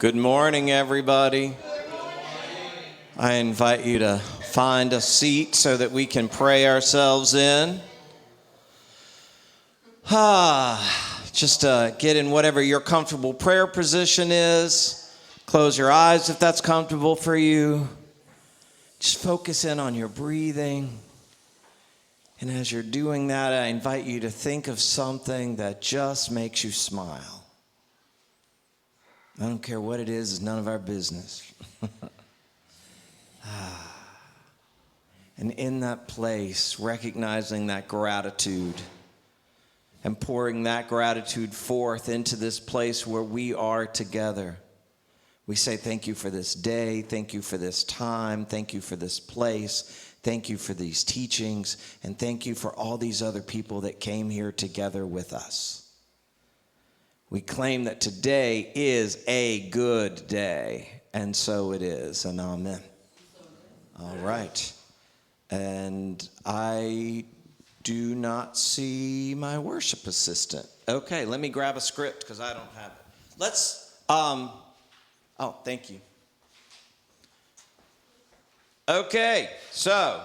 Good morning, everybody. I invite you to find a seat so that we can pray ourselves in. Just get in whatever your comfortable prayer position is. Close your eyes if that's comfortable for you. Just focus in on your breathing. And as you're doing that, I invite you to think of something that just makes you smile. I don't care what it is, it's none of our business. And in that place, recognizing that gratitude and pouring that gratitude forth into this place where we are together. We say thank you for this day, thank you for this time, thank you for this place, thank you for these teachings, and thank you for all these other people that came here together with us. We claim that today is a good day, and so it is, and amen. All right. And I do not see my worship assistant. Okay, let me grab a script because I don't have it. Thank you. Okay, so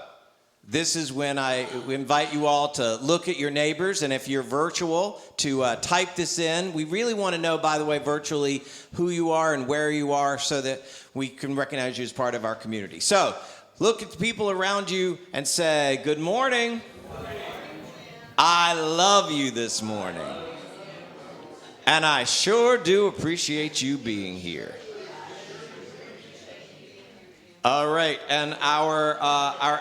this is when I invite you all to look at your neighbors, and if you're virtual, to type this in. We really want to know, by the way, virtually, who you are and where you are so that we can recognize you as part of our community. So, look at the people around you and say, good morning. Good morning. I love you this morning. And I sure do appreciate you being here. All right, and our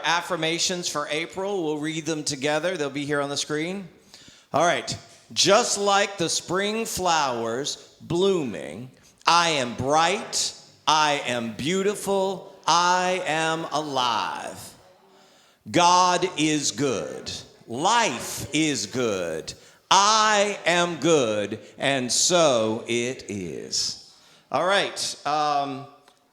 affirmations for April, we'll read them together. They'll be here on the screen. All right, just like the spring flowers blooming, I am bright, I am beautiful, I am alive. God is good. Life is good. I am good, and so it is. All right,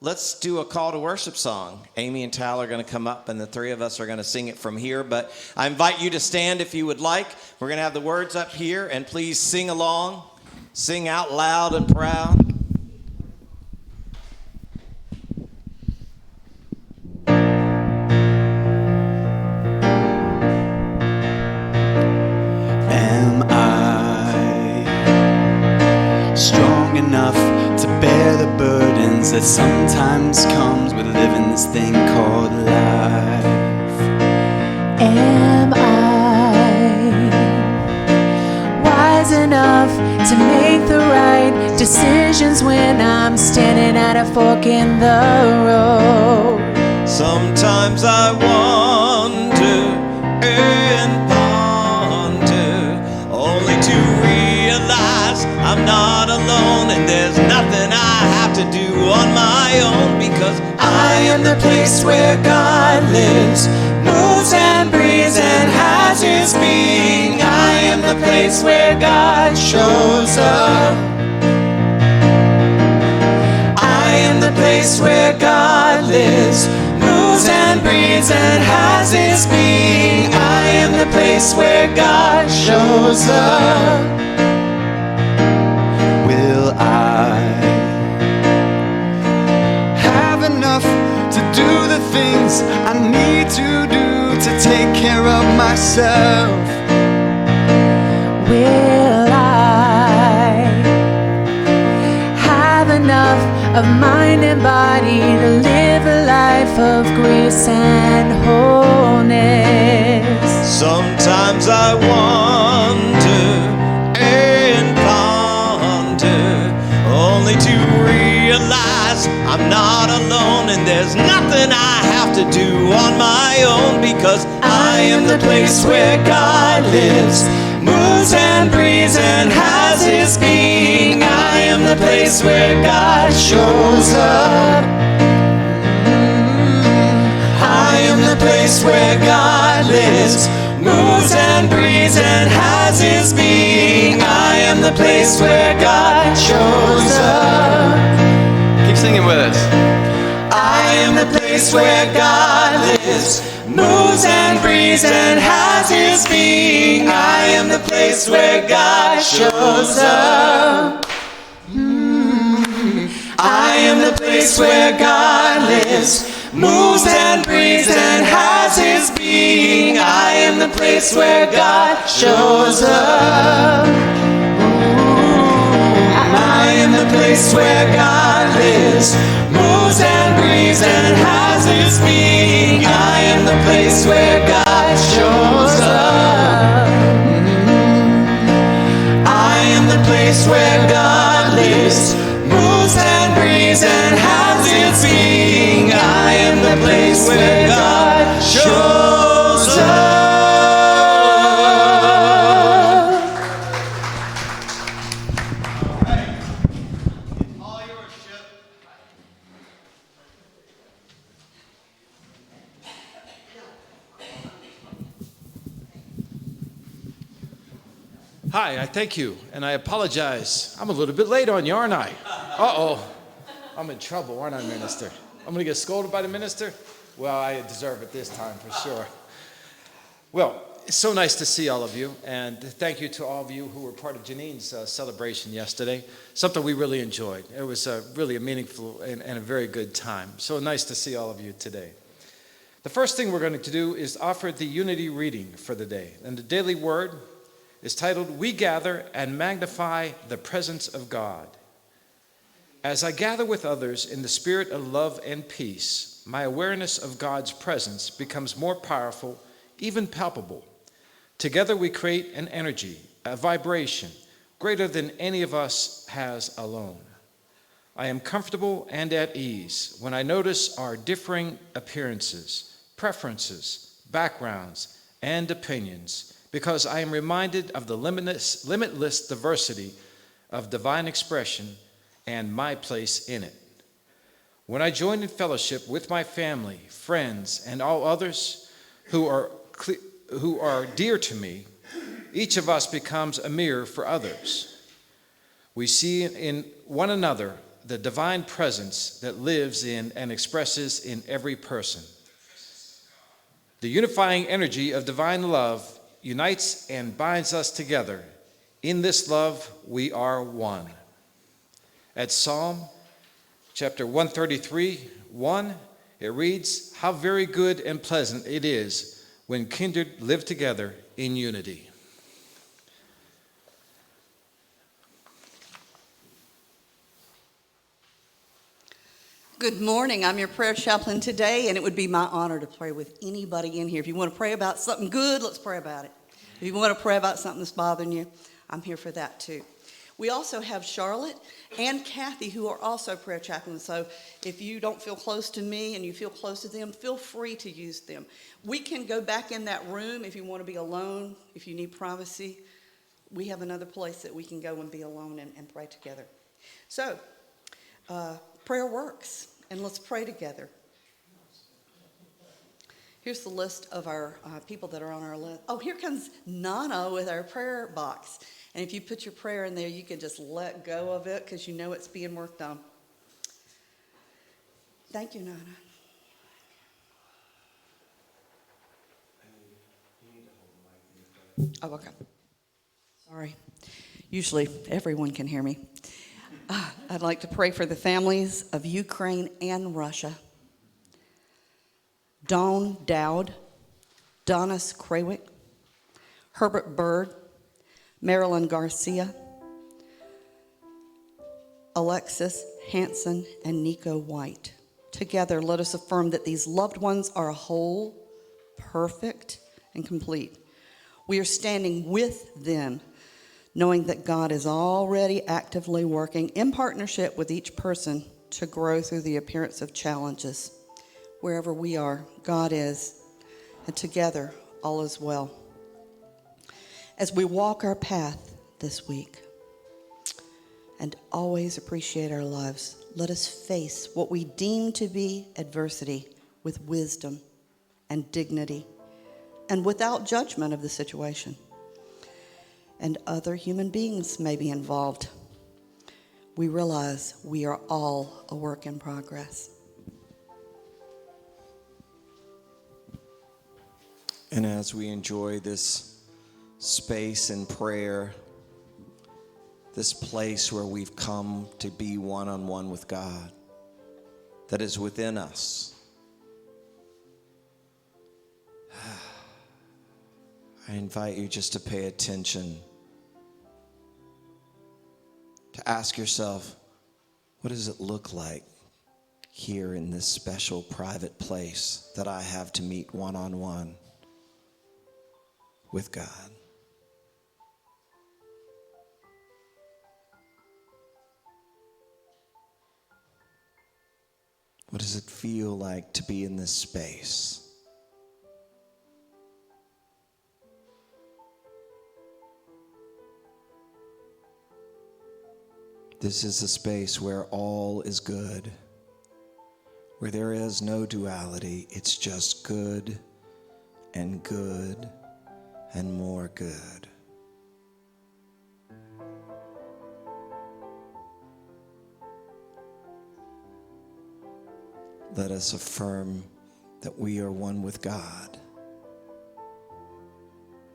let's do a call to worship song. Amy and Tyler are going to come up, and the three of us are going to sing it from here. But I invite you to stand if you would like. We're going to have the words up here, and please sing along. Sing out loud and proud. Am I strong enough to bear the burdens that sometimes comes with living this thing called life? Am I wise enough to make the right decisions when I'm standing at a fork in the road? Sometimes I wonder and ponder, only to realize I'm not alone, and there's nothing I have to do on my own, because I am the place where God lives, moves and breathes and has his being. I am the place where God shows up. I am the place where God lives, moves and breathes and has his being. I am the place where God shows up. Will I have enough to do the things I need to do to take care of myself? Will I have enough of mind and body to live a life of grace and wholeness? Sometimes I wonder and ponder, only to realize I'm not alone, and there's nothing I have to do on my own, because I am the place where God lives, moves and breathes and has his being. I am the place where God shows up. I am the place where God lives, moves and breathes and has his being. I am the place where God shows up. Keep singing with us. I am the place where God lives, moves and breathes and has his being. I am the place where God shows up. I place where God lives, moves and breathes and has his being. I am the place where God shows up. I am the place where God lives, moves and breathes and has his being. I am the place where God shows up. I am the place where God lives, moves and breathes and has its being. I am the place where God shows up. Hi, I thank you, and I apologize. I'm a little bit late on you, aren't I? Uh-oh. I'm in trouble, aren't I, Minister? I'm going to get scolded by the minister? Well, I deserve it this time, for sure. Well, it's so nice to see all of you, and thank you to all of you who were part of Janine's celebration yesterday, something we really enjoyed. It was really a meaningful and a very good time. So nice to see all of you today. The first thing we're going to do is offer the unity reading for the day, and the daily word is titled, We Gather and Magnify the Presence of God. As I gather with others in the spirit of love and peace, my awareness of God's presence becomes more powerful, even palpable. Together we create an energy, a vibration, greater than any of us has alone. I am comfortable and at ease when I notice our differing appearances, preferences, backgrounds, and opinions, because I am reminded of the limitless diversity of divine expression and my place in it. When I join in fellowship with my family, friends, and all others who are dear to me, each of us becomes a mirror for others. We see in one another the divine presence that lives in and expresses in every person. The unifying energy of divine love unites and binds us together. In this love, we are one. At Psalm chapter 133:1, it reads, How very good and pleasant it is when kindred live together in unity. Good morning. I'm your prayer chaplain today, and it would be my honor to pray with anybody in here. If you want to pray about something good, let's pray about it. If you want to pray about something that's bothering you, I'm here for that too. We also have Charlotte and Kathy, who are also prayer chaplains. So if you don't feel close to me and you feel close to them, feel free to use them. We can go back in that room if you want to be alone, if you need privacy. We have another place that we can go and be alone and pray together. So, prayer works, and let's pray together. Here's the list of our people that are on our list. Oh, here comes Nana with our prayer box. And if you put your prayer in there, you can just let go of it because you know it's being worked on. Thank you, Nana. Oh, okay. Sorry. Usually everyone can hear me. I'd like to pray for the families of Ukraine and Russia. Dawn Dowd, Donis Krawick, Herbert Bird, Marilyn Garcia, Alexis Hansen, and Nico White. Together, let us affirm that these loved ones are whole, perfect, and complete. We are standing with them, knowing that God is already actively working in partnership with each person to grow through the appearance of challenges. Wherever we are, God is, and together, all is well. As we walk our path this week and always appreciate our lives, let us face what we deem to be adversity with wisdom and dignity and without judgment of the situation. And other human beings may be involved. We realize we are all a work in progress. And as we enjoy this space in prayer, this place where we've come to be one-on-one with God, that is within us. I invite you just to pay attention, to ask yourself, what does it look like here in this special private place that I have to meet one-on-one with God? What does it feel like to be in this space? This is a space where all is good, where there is no duality. It's just good and good and more good. Let us affirm that we are one with God,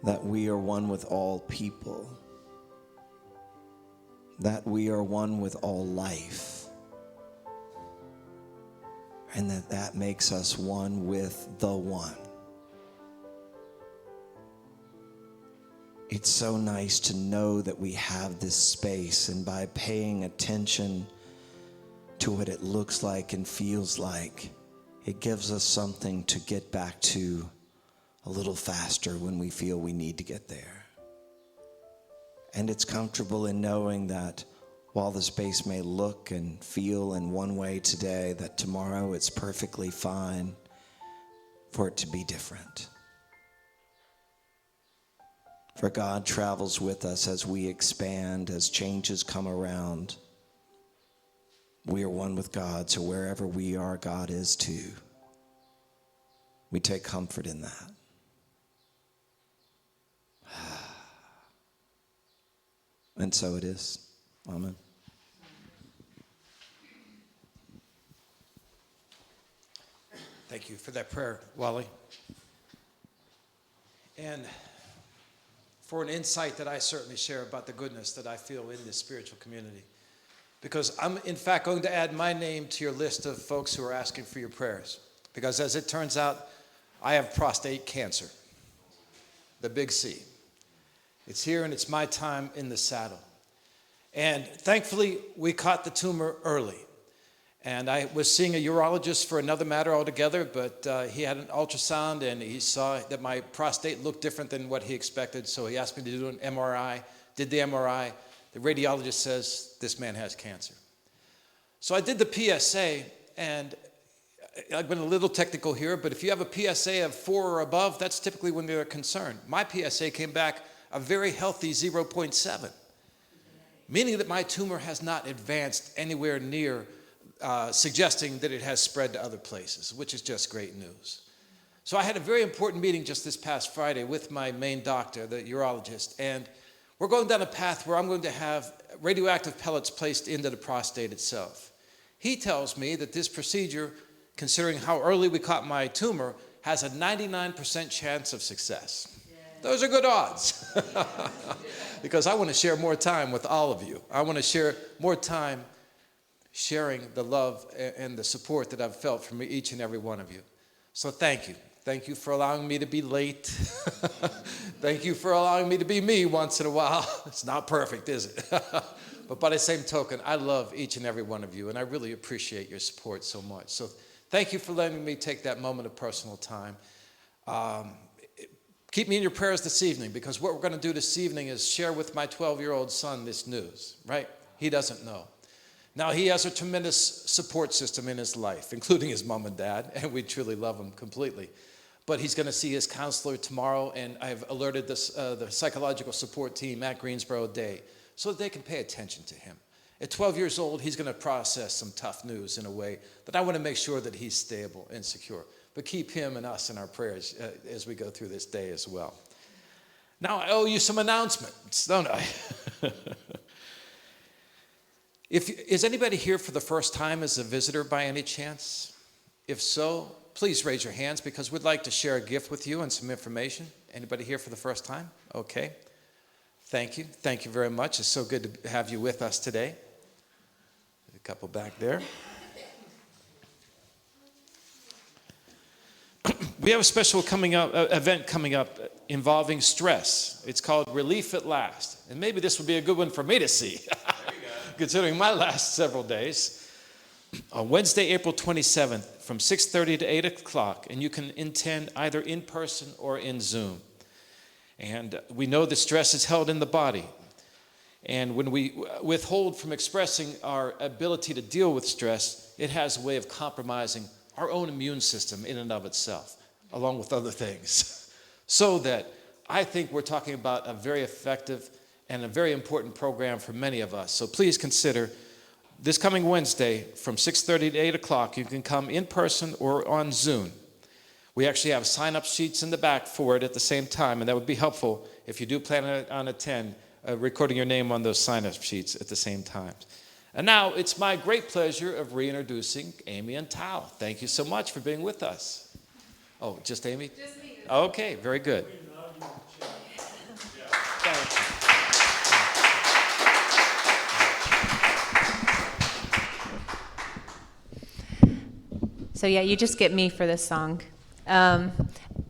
that we are one with all people, that we are one with all life, and that makes us one with the one. It's so nice to know that we have this space, and by paying attention to what it looks like and feels like, it gives us something to get back to a little faster when we feel we need to get there. And it's comfortable in knowing that while the space may look and feel in one way today, that tomorrow it's perfectly fine for it to be different. For God travels with us as we expand, as changes come around. We are one with God, so wherever we are, God is too. We take comfort in that. And so it is. Amen. Thank you for that prayer, Wally. And for an insight that I certainly share about the goodness that I feel in this spiritual community. Because I'm, in fact, going to add my name to your list of folks who are asking for your prayers. Because as it turns out, I have prostate cancer, the big C. It's here, and it's my time in the saddle. And thankfully, we caught the tumor early. And I was seeing a urologist for another matter altogether, but he had an ultrasound, and he saw that my prostate looked different than what he expected. So he asked me to do an MRI, did the MRI. The radiologist says, this man has cancer. So I did the PSA, and I've been a little technical here, but if you have a PSA of 4 or above, that's typically when they're concerned. My PSA came back a very healthy 0.7, meaning that my tumor has not advanced anywhere near suggesting that it has spread to other places, which is just great news. So I had a very important meeting just this past Friday with my main doctor, the urologist, and we're going down a path where I'm going to have radioactive pellets placed into the prostate itself. He tells me that this procedure, considering how early we caught my tumor, has a 99% chance of success. Those are good odds. Because I want to share more time with all of you. I want to share more time sharing the love and the support that I've felt from each and every one of you. So thank you. Thank you for allowing me to be late. Thank you for allowing me to be me once in a while. It's not perfect, is it? But by the same token, I love each and every one of you, and I really appreciate your support so much. So thank you for letting me take that moment of personal time. Keep me in your prayers this evening, because what we're going to do this evening is share with my 12-year-old son this news, right? He doesn't know. Now, he has a tremendous support system in his life, including his mom and dad, and we truly love him completely. But he's going to see his counselor tomorrow, and I've alerted the psychological support team at Greensboro Day so that they can pay attention to him. At 12 years old, he's going to process some tough news in a way that I want to make sure that he's stable and secure. But keep him and us in our prayers as we go through this day as well. Now, I owe you some announcements, don't I? Is anybody here for the first time as a visitor by any chance? If so, please raise your hands, because we'd like to share a gift with you and some information. Anybody here for the first time? Okay. Thank you. Thank you very much. It's so good to have you with us today. A couple back there. We have a special event coming up involving stress. It's called Relief at Last. And maybe this would be a good one for me to see, considering my last several days. On Wednesday, April 27th, from 6:30 to 8 o'clock, and you can attend either in person or in Zoom. And we know that stress is held in the body. And when we withhold from expressing our ability to deal with stress, it has a way of compromising our own immune system in and of itself, along with other things. So that I think we're talking about a very effective and a very important program for many of us. So please consider this coming Wednesday from 6:30 to 8 o'clock. You can come in person or on Zoom. We actually have sign-up sheets in the back for it at the same time, and that would be helpful if you do plan on attend, recording your name on those sign-up sheets at the same time. And now it's my great pleasure of reintroducing Amy and Tao. Thank you so much for being with us. Oh, just Amy? Just me. Okay, very good. Thank you. So yeah, you just get me for this song.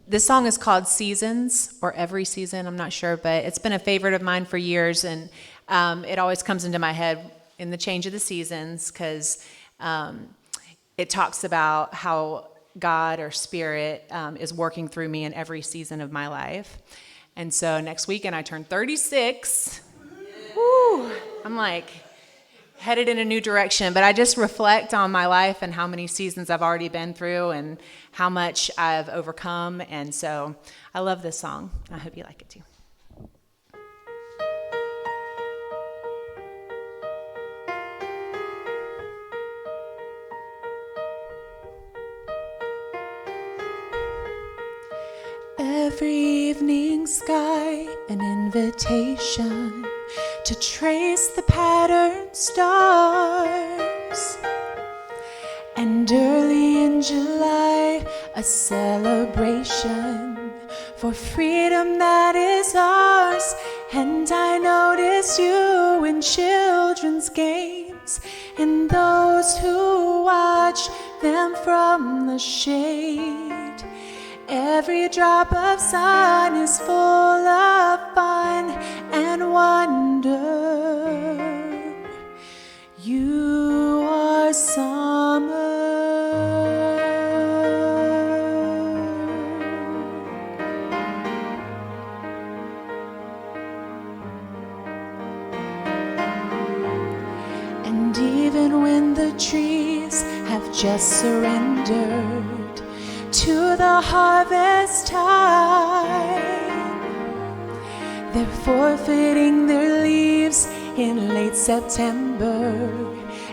This song is called Seasons, or Every Season, I'm not sure, but it's been a favorite of mine for years, and it always comes into my head in the change of the seasons, because it talks about how God or Spirit is working through me in every season of my life. And so next weekend I turn 36. Woo! I'm like headed in a new direction, but I just reflect on my life and how many seasons I've already been through and how much I've overcome. And so I love this song. I hope you like it too. Every evening sky, an invitation to trace the patterned stars. And early in July, a celebration for freedom that is ours. And I notice you in children's games and those who watch them from the shade. Every drop of sun is full of fun and wonder. You are summer. And even when the trees have just surrendered to the harvest time, they're forfeiting their leaves in late September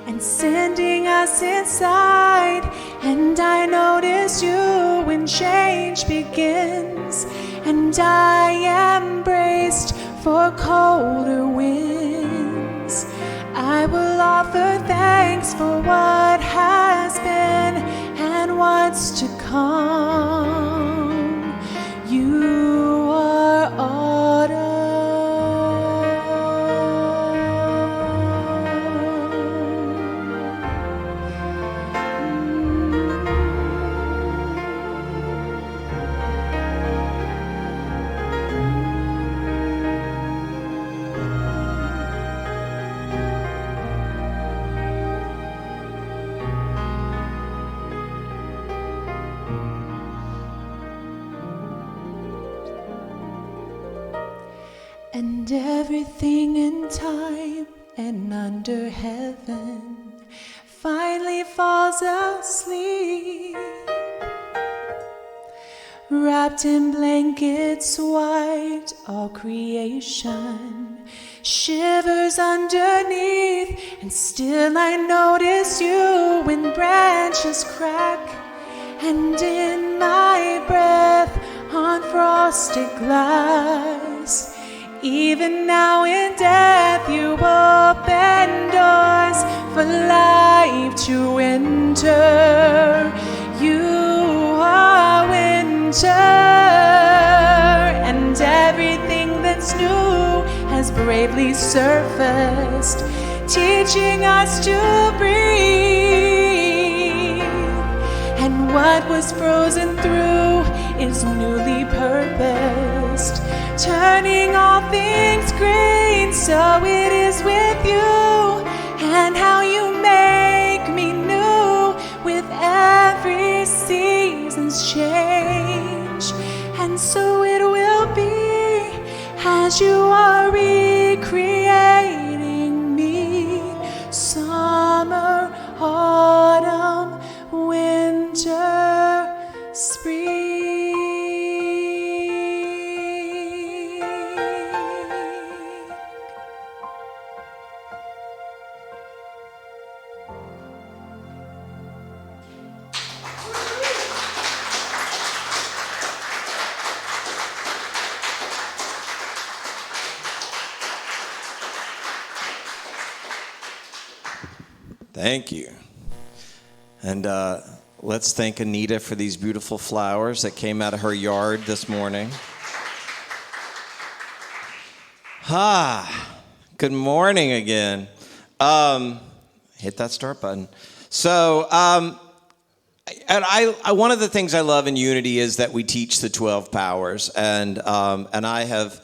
and sending us inside. And I notice you when change begins, and I am braced for colder winds. I will offer thanks for what has been and what's to come. You are autumn. And everything in time and under heaven finally falls asleep, wrapped in blankets white. All creation shivers underneath, and still I notice you when branches crack, and in my breath on frosted glass. Even now in death you open doors for life to enter. You are winter, and everything that's new has bravely surfaced, teaching us to breathe. And what was frozen through is newly purposed, turning all things green. So it is with you, and how you make me new with every season's change. And so it will be as you are recreating me. Summer, autumn, winter, spring. Thank you. And let's thank Anita for these beautiful flowers that came out of her yard this morning. Good morning again. Hit that start button. So, one of the things I love in Unity is that we teach the 12 powers, and I have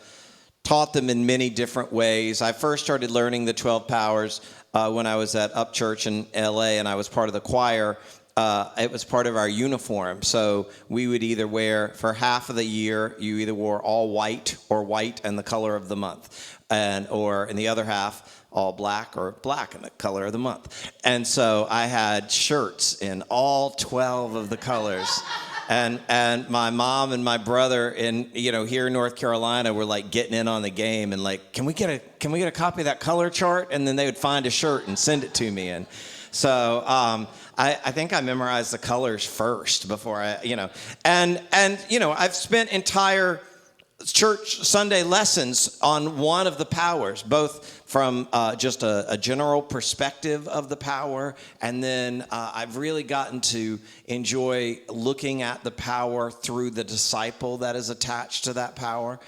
taught them in many different ways. I first started learning the 12 powers when I was at Up Church in LA, and I was part of the choir. It was part of our uniform. So we would either wear, for half of the year, you either wore all white or white and the color of the month. Or in the other half, all black or black and the color of the month. And so I had shirts in all 12 of the colors. And my mom and my brother here in North Carolina were like getting in on the game and like, can we get a copy of that color chart? And then they would find a shirt and send it to me. And so I think I memorized the colors first before I've spent entire church Sunday lessons on one of the powers, both from just a general perspective of the power, and then I've really gotten to enjoy looking at the power through the disciple that is attached to that power.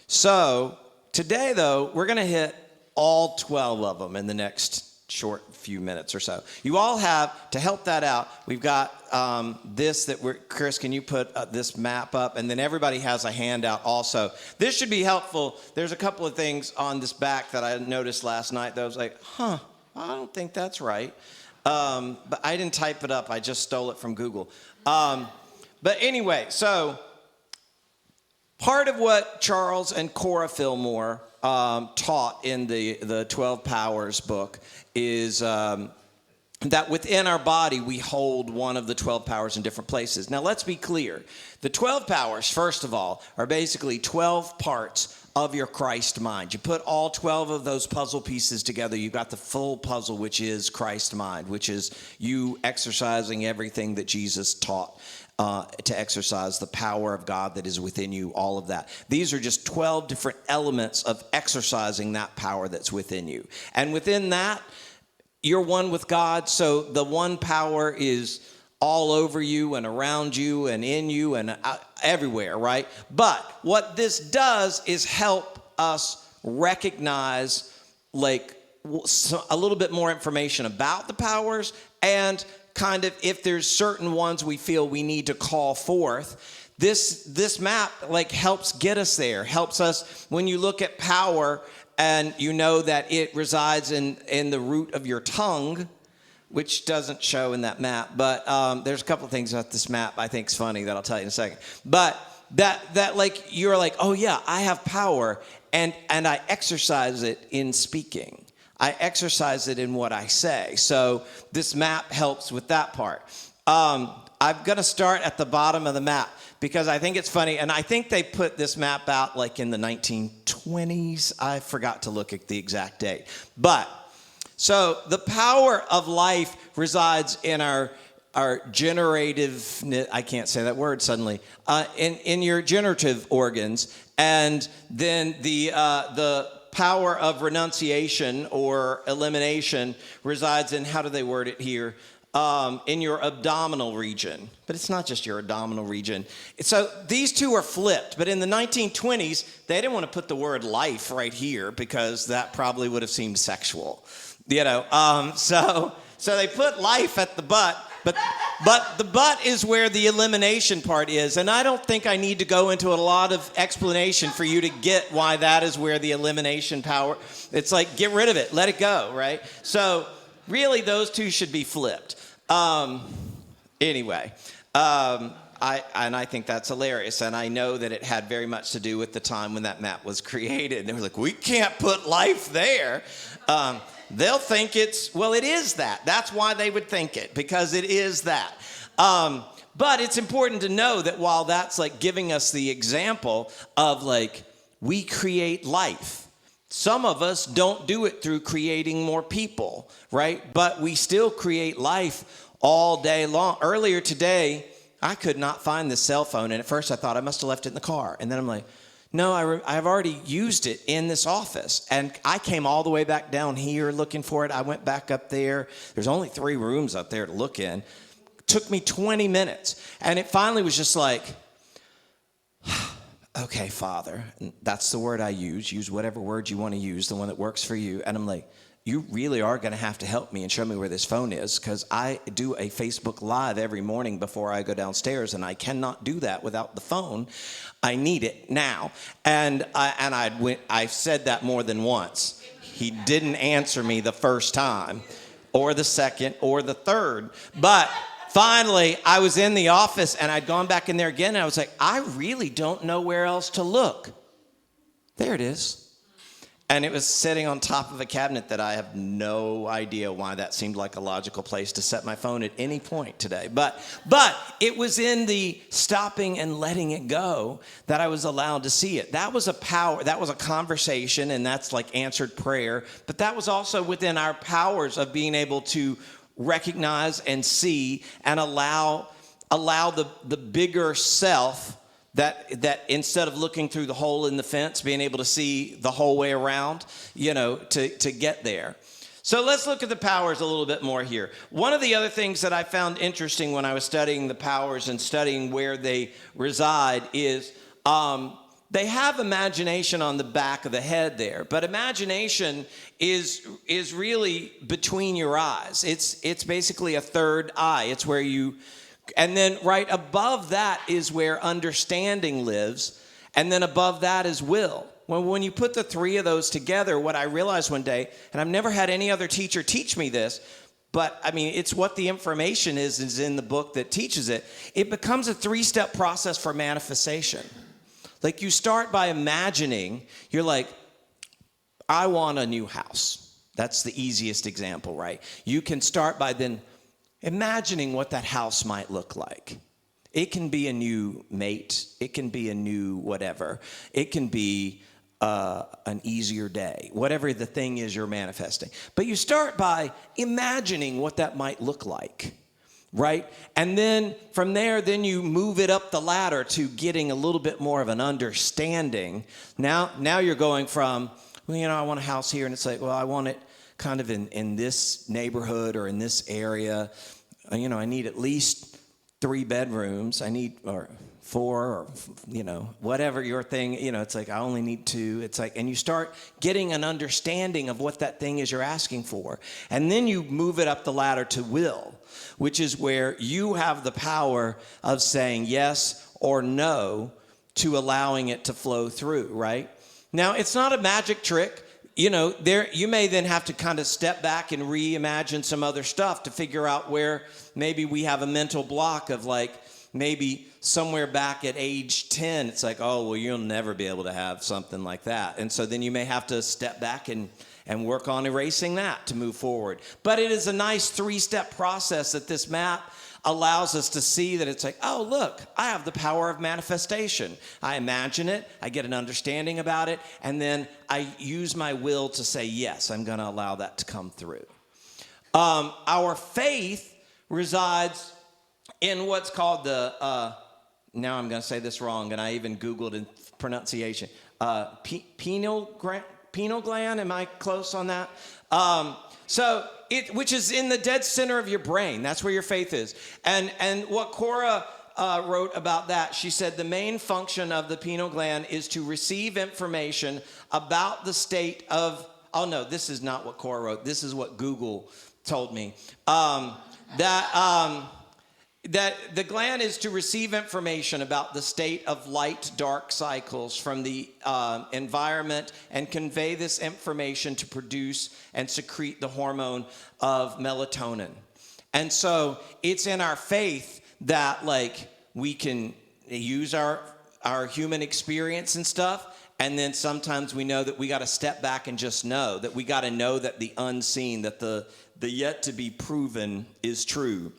So today, though, we're going to hit all 12 of them in the next short few minutes or so. You all have, to help that out, we've got Chris, can you put this map up? And then everybody has a handout also. This should be helpful. There's a couple of things on this back that I noticed last night that I was like, I don't think that's right. But I didn't type it up. I just stole it from Google. But anyway, so part of what Charles and Cora Fillmore taught in the 12 Powers book is that within our body we hold one of the 12 powers in different places. Now let's be clear. The 12 powers, first of all, are basically 12 parts of your Christ mind. You put all 12 of those puzzle pieces together, you got the full puzzle, which is Christ mind, which is you exercising everything that Jesus taught. To exercise the power of God that is within you, all of that. These are just 12 different elements of exercising that power that's within you. And within that, you're one with God, so the one power is all over you and around you and in you and everywhere, right? But what this does is help us recognize a little bit more information about the powers, and kind of if there's certain ones we feel we need to call forth. This map helps get us there, helps us when you look at power and you know that it resides in the root of your tongue, which doesn't show in that map, but there's a couple of things about this map I think is funny that I'll tell you in a second. But that you're like, oh yeah, I have power, and I exercise it in speaking. I exercise it in what I say. So this map helps with that part. I'm going to start at the bottom of the map because I think it's funny. And I think they put this map out in the 1920s. I forgot to look at the exact date. But so the power of life resides in our generative, I can't say that word suddenly, in your generative organs. And then the power of renunciation or elimination resides in, how do they word it here, in your abdominal region. But it's not just your abdominal region. So these two are flipped. But in the 1920s, they didn't want to put the word life right here because that probably would have seemed sexual. So they put life at the butt, but but is where the elimination part is. And I don't think I need to go into a lot of explanation for you to get why that is where the elimination power, it's like, get rid of it, let it go, right? So really those two should be flipped. Anyway, I think that's hilarious. And I know that it had very much to do with the time when that map was created. And they were like, we can't put life there. They'll think it is that. That's why they would think it, because it is that. But it's important to know that while that's like giving us the example of like, we create life. Some of us don't do it through creating more people, right? But we still create life all day long. Earlier today, I could not find the cell phone. And at first I thought I must have left it in the car. And then I'm like, no, I've already used it in this office. And I came all the way back down here looking for it. I went back up there. There's only 3 rooms up there to look in. Took me 20 minutes. And it finally was just like, okay, Father. And that's the word I use. Use whatever word you want to use, the one that works for you. And I'm like, you really are going to have to help me and show me where this phone is, because I do a Facebook Live every morning before I go downstairs, and I cannot do that without the phone. I need it now. And I said that more than once. He didn't answer me the first time, or the second, or the third. But finally, I was in the office, and I'd gone back in there again, and I was like, I really don't know where else to look. There it is. And it was sitting on top of a cabinet that I have no idea why that seemed like a logical place to set my phone at any point today. But it was in the stopping and letting it go that I was allowed to see it. That was a power, that was a conversation, and that's like answered prayer. But that was also within our powers of being able to recognize and see and allow the bigger self, that instead of looking through the hole in the fence, being able to see the whole way around, to get there. So let's look at the powers a little bit more here. One of the other things that I found interesting when I was studying the powers and studying where they reside is they have imagination on the back of the head there, but imagination is really between your eyes. It's basically a third eye. It's where you... And then right above that is where understanding lives. And then above that is will. Well, when you put the 3 of those together, what I realized one day, and I've never had any other teacher teach me this, but I mean, it's what the information is in the book that teaches it. It becomes a 3-step process for manifestation. Like you start by imagining, you're like, I want a new house. That's the easiest example, right? You can start by then imagining what that house might look like. It can be a new mate. It can be a new whatever. It can be an easier day, whatever the thing is you're manifesting. But you start by imagining what that might look like, right? And then from there, then you move it up the ladder to getting a little bit more of an understanding. Now you're going from, well, I want a house here, and it's like, well, I want it kind of in this neighborhood or in this area. I need at least 3 bedrooms. I need, or 4, or, whatever your thing, it's like, I only need 2. It's like, and you start getting an understanding of what that thing is you're asking for. And then you move it up the ladder to will, which is where you have the power of saying yes or no to allowing it to flow through, right? Now, it's not a magic trick. You may then have to kind of step back and reimagine some other stuff to figure out where maybe we have a mental block of like, maybe somewhere back at age 10, it's like, oh, well, you'll never be able to have something like that. And so then you may have to step back and work on erasing that to move forward. But it is a nice 3-step process that this map allows us to see that it's like, oh, look, I have the power of manifestation. I imagine it, I get an understanding about it, and then I use my will to say, yes, I'm going to allow that to come through. Our faith resides in what's called the, now I'm going to say this wrong, and I even Googled in pronunciation, pineal gland, am I close on that? Which is in the dead center of your brain. That's where your faith is. And what Cora wrote about that, she said the main function of the pineal gland is to receive information about the state of, oh no, this is not what Cora wrote. This is what Google told me. that the gland is to receive information about the state of light-dark cycles from the environment and convey this information to produce and secrete the hormone of melatonin. And so it's in our faith that like we can use our human experience and stuff, and then sometimes we know that we got to step back and just know that we got to know that the unseen, that the yet to be proven is true.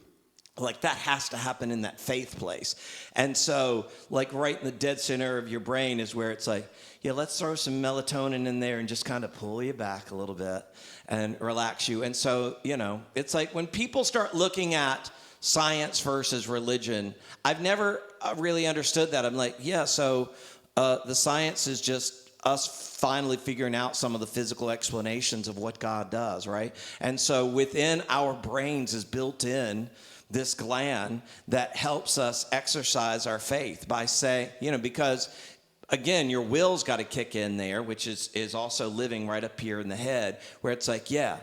Like that has to happen in that faith place. And so like right in the dead center of your brain is where it's like, yeah, let's throw some melatonin in there and just kind of pull you back a little bit and relax you. And so, you know, it's like when people start looking at science versus religion, I've never really understood that. I'm like, yeah, so the science is just us finally figuring out some of the physical explanations of what God does, right? And so within our brains is built in this gland that helps us exercise our faith by saying, you know, because again, your will's got to kick in there, which is also living right up here in the head, where it's like, yeah,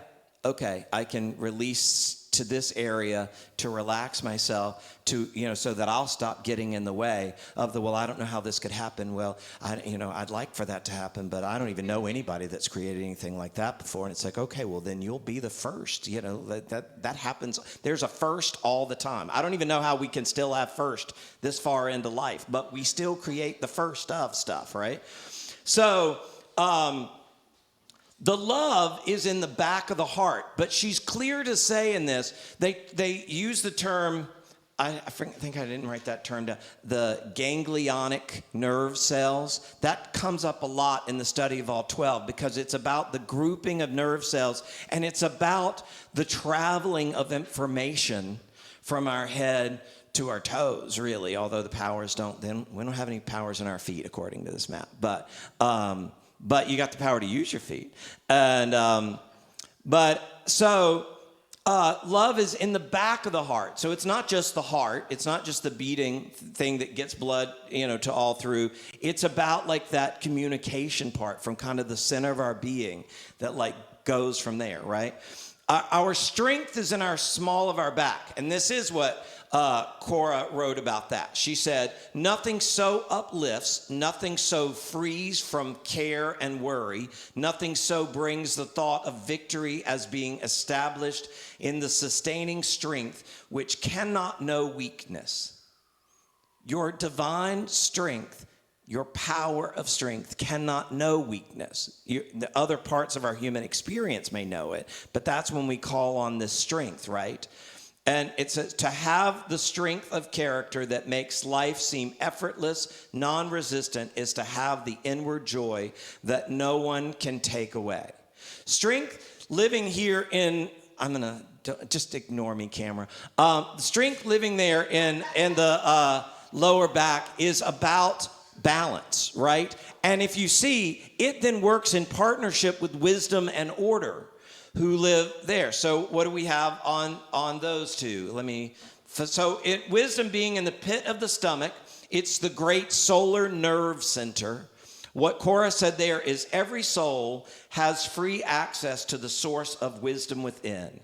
okay, I can release to this area to relax myself, to, you know, so that I'll stop getting in the way of the, well, I don't know how this could happen. Well, I'd like for that to happen, but I don't even know anybody that's created anything like that before. And it's like, okay, well, then you'll be the first. You know, that happens. There's a first all the time. I don't even know how we can still have first this far into life, but we still create the first of stuff, right? So, the love is in the back of the heart, but she's clear to say in this, they use the term, I think I didn't write that term down, the ganglionic nerve cells. That comes up a lot in the study of all 12 because it's about the grouping of nerve cells and it's about the traveling of information from our head to our toes, really, although the powers we don't have any powers in our feet according to this map, but you got the power to use your feet. And love is in the back of the heart. So it's not just the heart. It's not just the beating thing that gets blood, to all through. It's about like that communication part from kind of the center of our being that like goes from there, right? Our strength is in our small of our back. And this is what Cora wrote about that. She said, nothing so uplifts, nothing so frees from care and worry, nothing so brings the thought of victory as being established in the sustaining strength which cannot know weakness. Your divine strength, your power of strength cannot know weakness. The other parts of our human experience may know it, but that's when we call on this strength, right? And it's to have the strength of character that makes life seem effortless, non-resistant, is to have the inward joy that no one can take away. Strength living here in, just ignore me, camera. Strength living there in the lower back is about balance, right? And if you see, it then works in partnership with wisdom and order who live there. So what do we have on those two? Wisdom being in the pit of the stomach, it's the great solar nerve center. What Cora said there is every soul has free access to the source of wisdom within.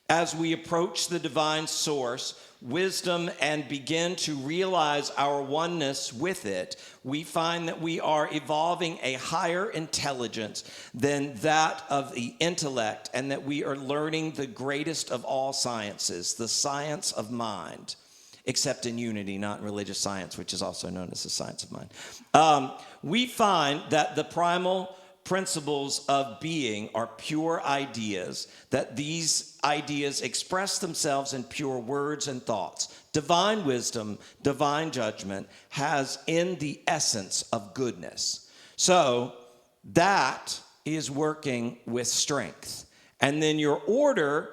As we approach the divine source, wisdom, and begin to realize our oneness with it, we find that we are evolving a higher intelligence than that of the intellect, and that we are learning the greatest of all sciences, the science of mind, except in unity, not in religious science, which is also known as the science of mind. We find that the primal principles of being are pure ideas, that these ideas express themselves in pure words and thoughts. Divine wisdom, divine judgment has in the essence of goodness. So that is working with strength. And then your order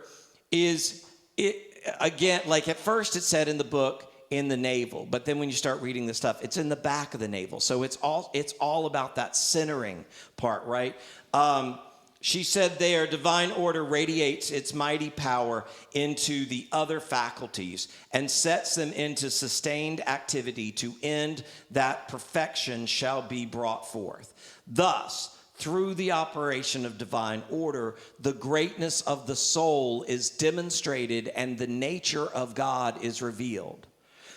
is, again, like at first it said in the book, in the navel, but then when you start reading the stuff, it's in the back of the navel. So it's all about that centering part, right? She said there, divine order radiates its mighty power into the other faculties and sets them into sustained activity to end that perfection shall be brought forth. Thus, through the operation of divine order, the greatness of the soul is demonstrated and the nature of God is revealed.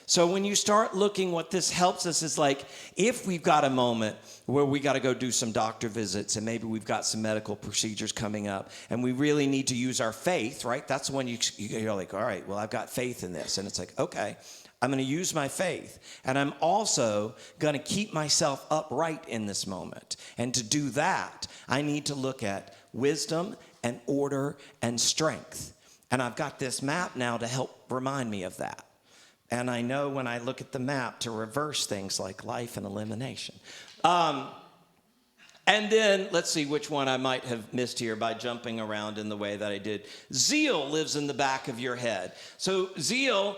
So when you start looking, what this helps us is like, if we've got a moment where we got to go do some doctor visits and maybe we've got some medical procedures coming up and we really need to use our faith, right? That's when you're like, all right, well, I've got faith in this. And it's like, okay, I'm going to use my faith. And I'm also going to keep myself upright in this moment. And to do that, I need to look at wisdom and order and strength. And I've got this map now to help remind me of that. And I know when I look at the map to reverse things like life and elimination. And then let's see which one I might have missed here by jumping around in the way that I did. Zeal lives in the back of your head. So zeal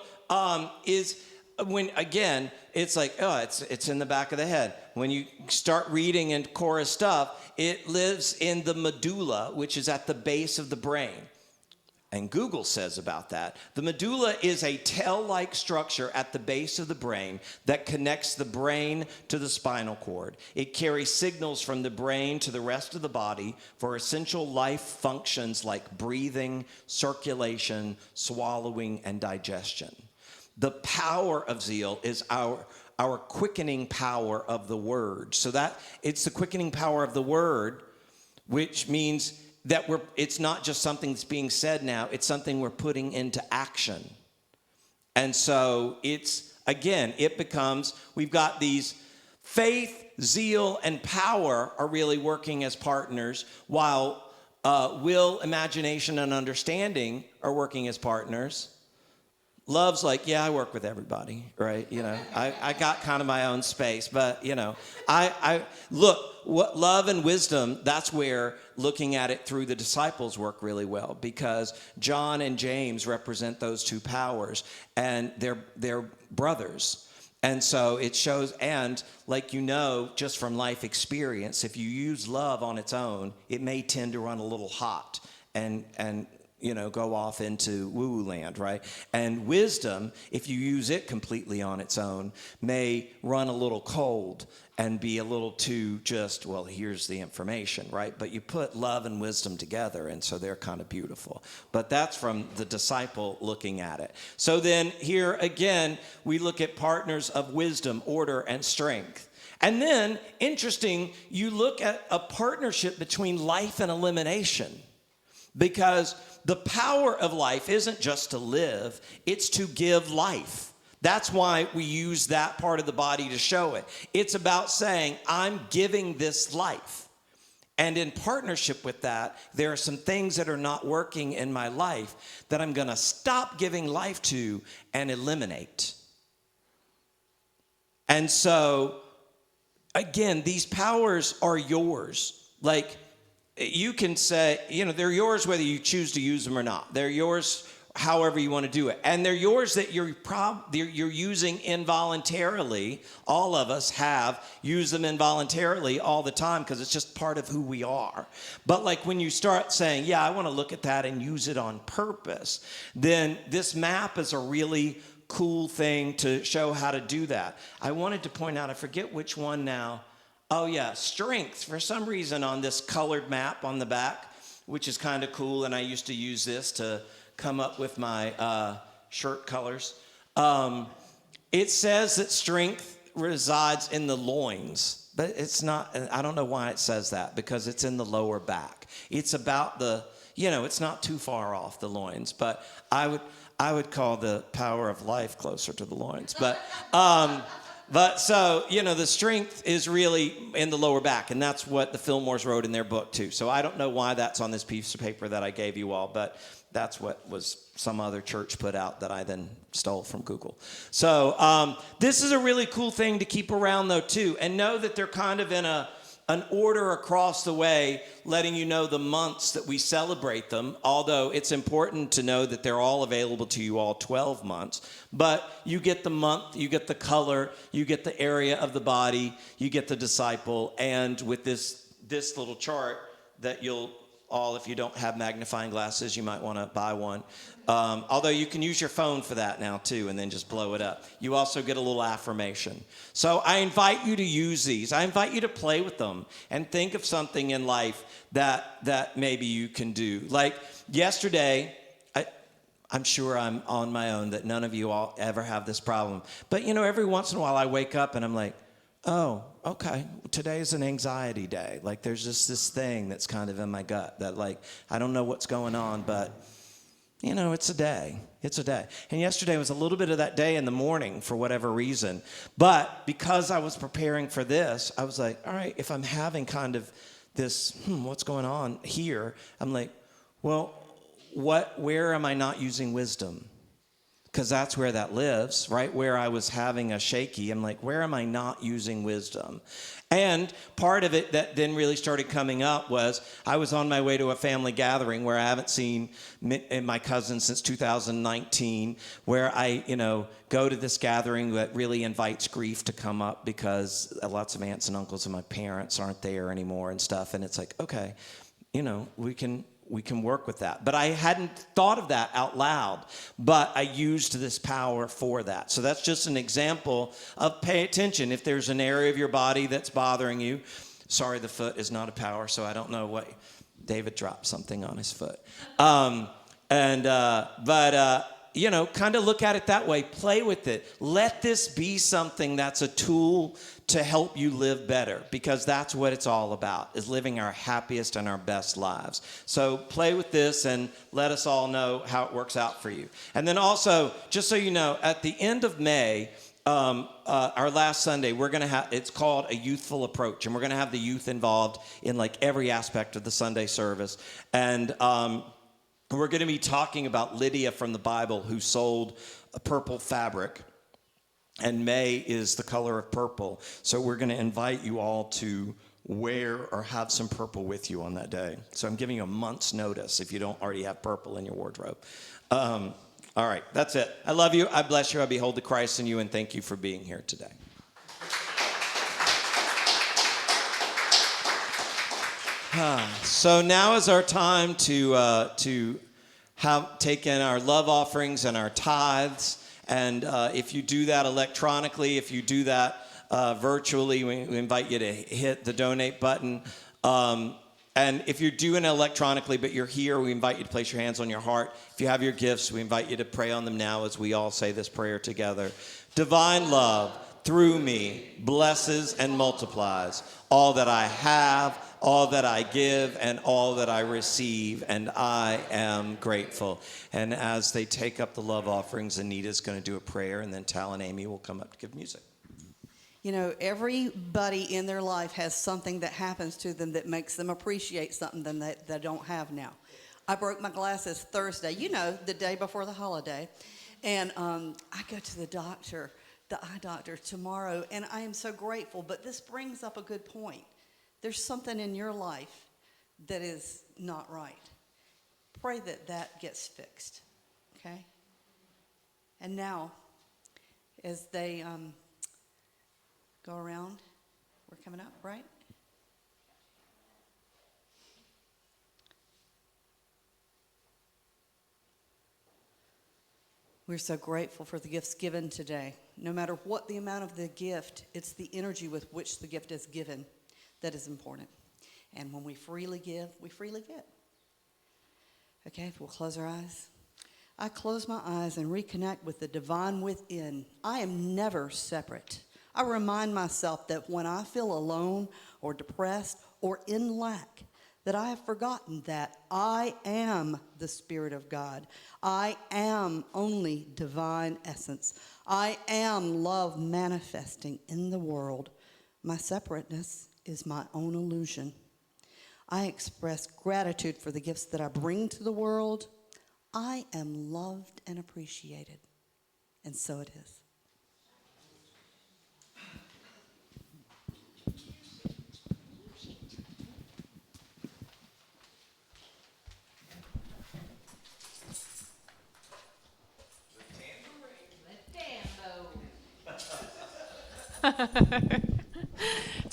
is when, again, it's like, oh, it's in the back of the head. When you start reading and chorus stuff, it lives in the medulla, which is at the base of the brain. And Google says about that, the medulla is a tail-like structure at the base of the brain that connects the brain to the spinal cord. It carries signals from the brain to the rest of the body for essential life functions like breathing, circulation, swallowing, and digestion. The power of zeal is our quickening power of the word. So that it's the quickening power of the word, which means that it's not just something that's being said now, it's something we're putting into action. And so it becomes, we've got these faith, zeal, and power are really working as partners, while will, imagination, and understanding are working as partners. Love's like, yeah, I work with everybody, right? You know, I got kind of my own space, but, you know, I look, what love and wisdom, that's where looking at it through the disciples work really well, because John and James represent those two powers, and they're brothers. And so it shows, and like, you know, just from life experience, if you use love on its own, it may tend to run a little hot and you know, go off into woo-woo land, right? And wisdom, if you use it completely on its own, may run a little cold and be a little too just, well, here's the information, right? But you put love and wisdom together, and so they're kind of beautiful. But that's from the disciple looking at it. So then here again, we look at partners of wisdom, order, and strength. And then, interesting, you look at a partnership between life and elimination, because the power of life isn't just to live, it's to give life. That's why we use that part of the body to show it. It's about saying, I'm giving this life. And in partnership with that, there are some things that are not working in my life that I'm going to stop giving life to and eliminate. And so, again, these powers are yours. Like, you can say, you know, they're yours whether you choose to use them or not. They're yours however you want to do it. And they're yours that you're using involuntarily. All of us have used them involuntarily all the time because it's just part of who we are. But like when you start saying, yeah, I want to look at that and use it on purpose, then this map is a really cool thing to show how to do that. I wanted to point out, I forget which one now. Oh yeah, strength, for some reason on this colored map on the back, which is kind of cool, and I used to use this to come up with my shirt colors. It says that strength resides in the loins, but it's not, I don't know why it says that, because it's in the lower back. It's about the, you know, it's not too far off the loins, but I would call the power of life closer to the loins, But so, you know, the strength is really in the lower back, and that's what the Fillmores wrote in their book, too. So I don't know why that's on this piece of paper that I gave you all, but that's what was some other church put out that I then stole from Google. So this is a really cool thing to keep around, though, too, and know that they're kind of in an order across the way, letting you know the months that we celebrate them, although it's important to know that they're all available to you all 12 months. But you get the month, you get the color, you get the area of the body, you get the disciple, and with this little chart that you'll all, if you don't have magnifying glasses, you might want to buy one. Although you can use your phone for that now too, and then just blow it up. You also get a little affirmation. So I invite you to use these. I invite you to play with them and think of something in life that maybe you can do. Like yesterday, I'm sure I'm on my own, that none of you all ever have this problem. But every once in a while I wake up and I'm like, oh, okay, today is an anxiety day. Like there's just this thing that's kind of in my gut that like, I don't know what's going on, but it's a day. It's a day. And yesterday was a little bit of that day in the morning for whatever reason. But because I was preparing for this, I was like, all right, if I'm having kind of this, what's going on here? I'm like, well, where am I not using wisdom? Because that's where that lives, right? Where I was having a shaky, I'm like, where am I not using wisdom? And part of it that then really started coming up was I was on my way to a family gathering where I haven't seen my cousin since 2019, where I, go to this gathering that really invites grief to come up because lots of aunts and uncles and my parents aren't there anymore and stuff. And it's like, okay, we can work with that. But I hadn't thought of that out loud, but I used this power for that. So that's just an example of pay attention. If there's an area of your body that's bothering you, sorry, the foot is not a power, so I don't know what, David dropped something on his foot. Kind of look at it that way, play with it. Let this be something that's a tool to help you live better, because that's what it's all about, is living our happiest and our best lives. So play with this and let us all know how it works out for you. And then also, just so you know, at the end of May, our last Sunday, we're going to have, it's called a youthful approach, and we're going to have the youth involved in like every aspect of the Sunday service. And we're going to be talking about Lydia from the Bible, who sold a purple fabric. And May is the color of purple. So we're going to invite you all to wear or have some purple with you on that day. So I'm giving you a month's notice if you don't already have purple in your wardrobe. All right, that's it. I love you. I bless you. I behold the Christ in you, and thank you for being here today. So now is our time to take in our love offerings and our tithes. And if you do that electronically, if you do that virtually, we invite you to hit the donate button. And if you're doing it electronically, but you're here, we invite you to place your hands on your heart. If you have your gifts, we invite you to pray on them now as we all say this prayer together. Divine love, through me, blesses and multiplies all that I have, all that I give, and all that I receive, and I am grateful. And as they take up the love offerings, Anita's going to do a prayer, and then Tal and Amy will come up to give music. Everybody in their life has something that happens to them that makes them appreciate something that they don't have now. I broke my glasses Thursday, the day before the holiday, and I go to the eye doctor tomorrow, and I am so grateful. But this brings up a good point. There's something in your life that is not right. Pray that gets fixed, okay? And now, as they go around, we're coming up, right? We're so grateful for the gifts given today. No matter what the amount of the gift, it's the energy with which the gift is given that is important. And when we freely give, we freely get. Okay, we'll close our eyes. I close my eyes and reconnect with the divine within. I am never separate. I remind myself that when I feel alone or depressed or in lack, that I have forgotten that I am the Spirit of God. I am only divine essence. I am love manifesting in the world. My separateness is my own illusion. I express gratitude for the gifts that I bring to the world. I am loved and appreciated. And so it is.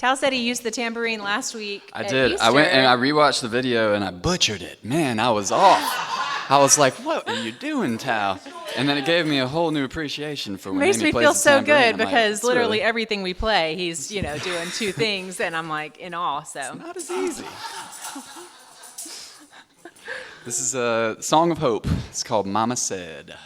Tal said he used the tambourine last week. I at did. Easter. I went and I rewatched the video and I butchered it. Man, I was off. I was like, "What are you doing, Tal?" And then it gave me a whole new appreciation for when Makes Amy me plays feel the so tambourine. good I'm like, because "It's literally really everything we play, he's doing two things, and I'm like in awe. So not as easy." This is a song of hope. It's called "Mama Said."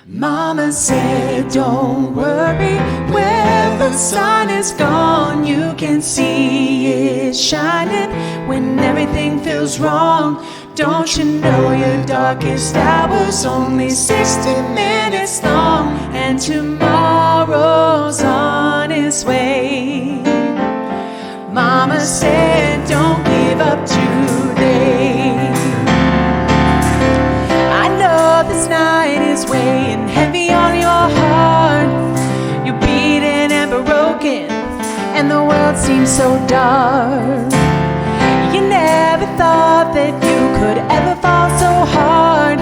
Mama said, don't worry, where the sun is gone, you can see it shining when everything feels wrong. Don't you know your darkest hour's only 60 minutes long, and tomorrow's on its way. Mama said, don't give up today. I know this night is weighing heavy on your heart. You're beaten and broken, and the world seems so dark. You never thought that you could ever fall so hard,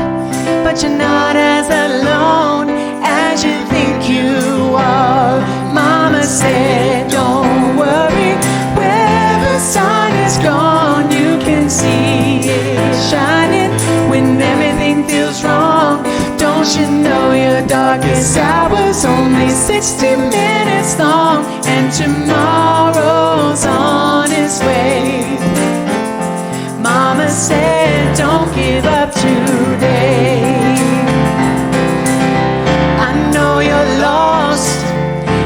but you're not as alone as you think you are. Mama said, don't worry, where the sun is gone, you can see it shining when everything feels wrong. Don't you know your darkest hour's only 60 minutes long, and tomorrow's on its way. Mama said, don't give up today. I know you're lost,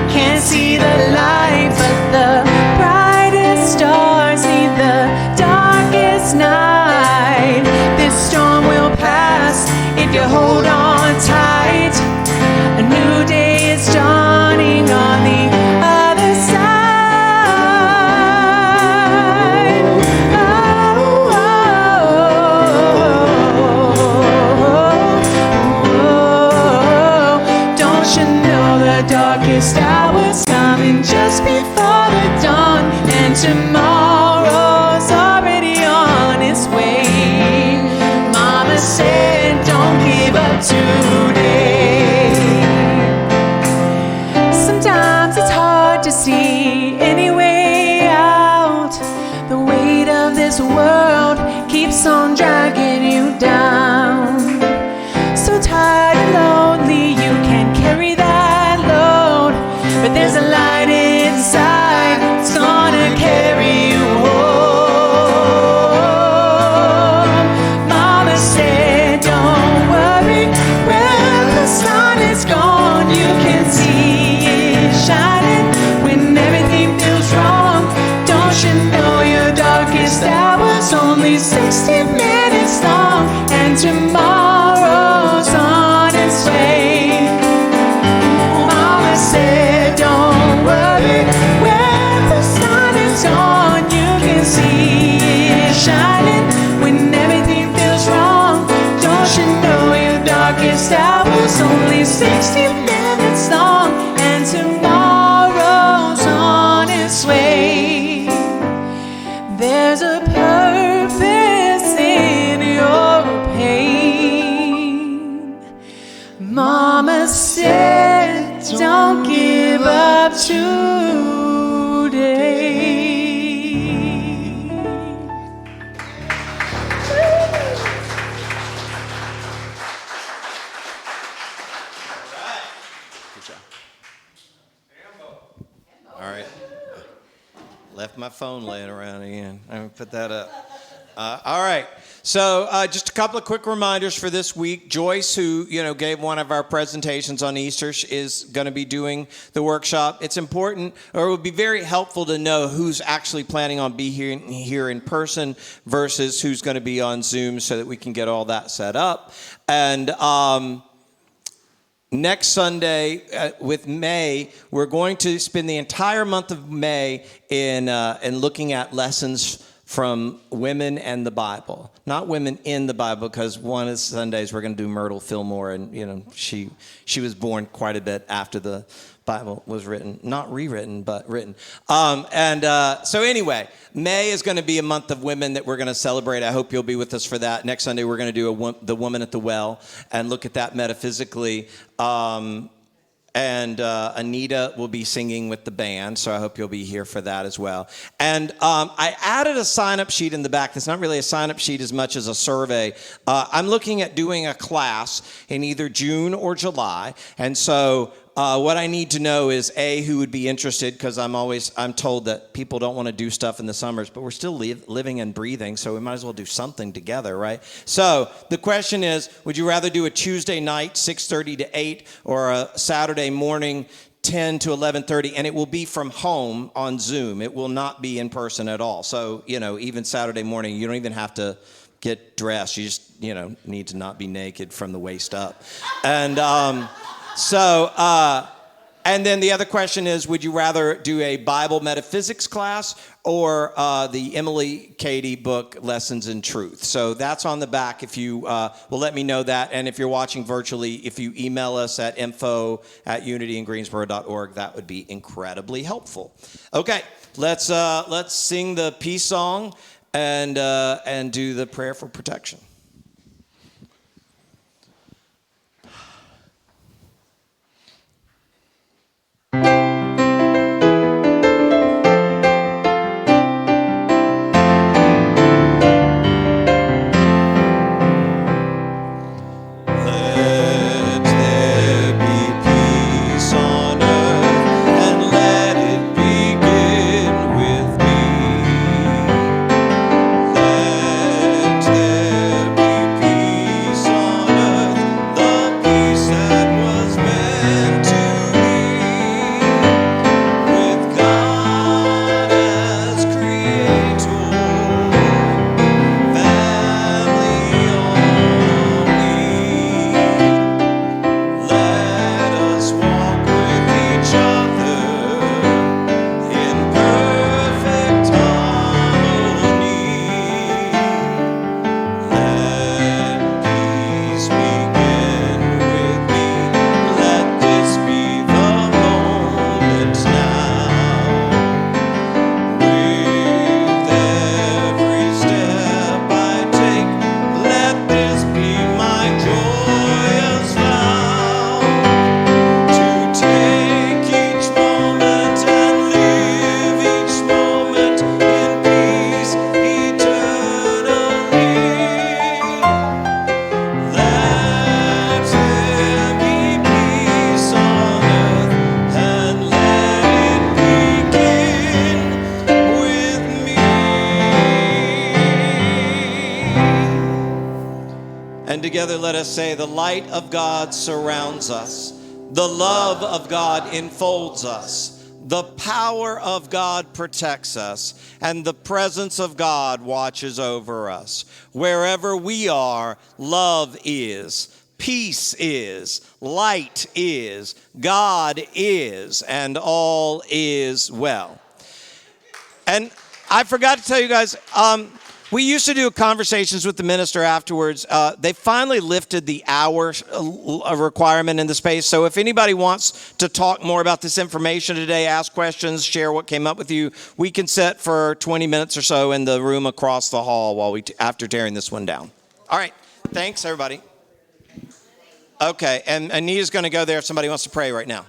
can't see the light, but the brightest stars need the darkest night. This storm will pass if you hold on tight. A new day is dawning on the other side. Don't you know the darkest hour's coming just before the dawn, and tomorrow's already on its way. Mama said, don't give up today. Sometimes it's hard to see any way out. The weight of this world keeps on dragging you down. So tired and lonely, you can't carry that load, but there's a light inside, it's gonna carry you home. Mama said, don't worry, when the sun is gone, you can see it shining when everything feels wrong. Don't you know your darkest hour's only 60 minutes long, and tomorrow's on its way. Mama said, don't worry, when the sun is gone, you can see it shining when everything feels wrong. Don't you know your darkest hour's only 60 minutes long, and tomorrow's on its way. There's a purpose in your pain. Mama said, don't give up today. All right. Left my phone laying around again. I'm going to put that up. All right. So just a couple of quick reminders for this week. Joyce, who gave one of our presentations on Easter, is going to be doing the workshop. It's important, or it would be very helpful to know who's actually planning on being here in person versus who's going to be on Zoom, so that we can get all that set up. And next Sunday with May, we're going to spend the entire month of May in looking at lessons from Women and the Bible. Not Women in the Bible, because one of the Sundays we're going to do Myrtle Fillmore, and she was born quite a bit after the Bible was written, not rewritten, but written. So anyway, May is going to be a month of women that we're going to celebrate. I hope you'll be with us for that. Next Sunday we're going to do the Woman at the Well and look at that metaphysically. Anita will be singing with the band, so I hope you'll be here for that as well. And I added a sign-up sheet in the back. It's not really a sign-up sheet as much as a survey. I'm looking at doing a class in either June or July, and so what I need to know is, A, who would be interested, because I'm told that people don't want to do stuff in the summers, but we're still living and breathing, so we might as well do something together, right? So the question is, would you rather do a Tuesday night, 6:30 to 8, or a Saturday morning, 10 to 11:30, and it will be from home on Zoom. It will not be in person at all. So, even Saturday morning, you don't even have to get dressed. You just, need to not be naked from the waist up. And and then the other question is, would you rather do a Bible metaphysics class or the Emily Cady book, Lessons in Truth? So that's on the back if you will let me know that. And if you're watching virtually, if you email us at info@unityingreensboro.org, that would be incredibly helpful. Okay, let's sing the peace song and do the prayer for protection. And together let us say, the light of God surrounds us. The love of God enfolds us. The power of God protects us. And the presence of God watches over us. Wherever we are, love is. Peace is, light is, God is, and all is well. And I forgot to tell you guys, we used to do conversations with the minister afterwards. They finally lifted the hour requirement in the space. So if anybody wants to talk more about this information today, ask questions, share what came up with you, we can sit for 20 minutes or so in the room across the hall after tearing this one down. All right. Thanks, everybody. Okay. And Anita's going to go there if somebody wants to pray right now.